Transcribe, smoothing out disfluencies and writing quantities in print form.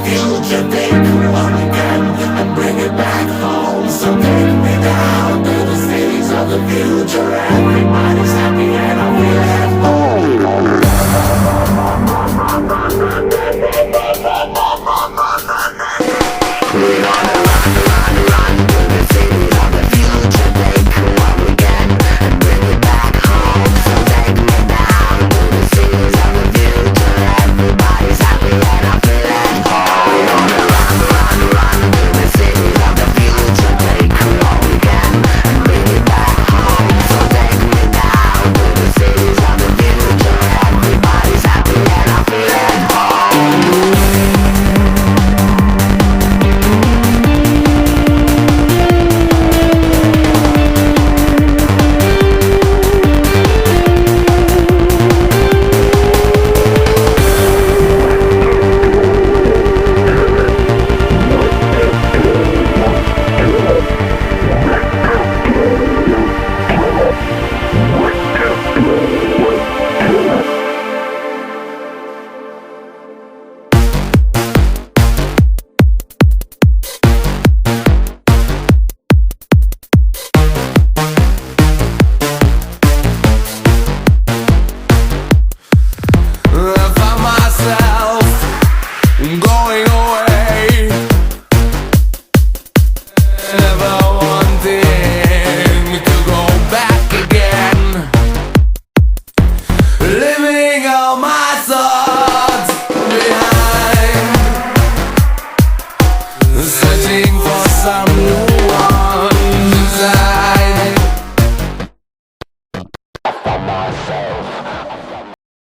future, they cool again and bring it back home. So take me down to the cities of the future. Everybody's happy and I feel at home. We're gonna run to the cities of the future. They cool again and bring it back home. So take me down to the cities of the future. Everybody's happy and I feel at home. We're gonna run to the cities of the future. They cool again and bring it back home. So take me down to the cities of the future. Everybody's happy and I feel at home. Going away, never wanting to go back again, leaving all my thoughts behind, searching for some new one inside. I found myself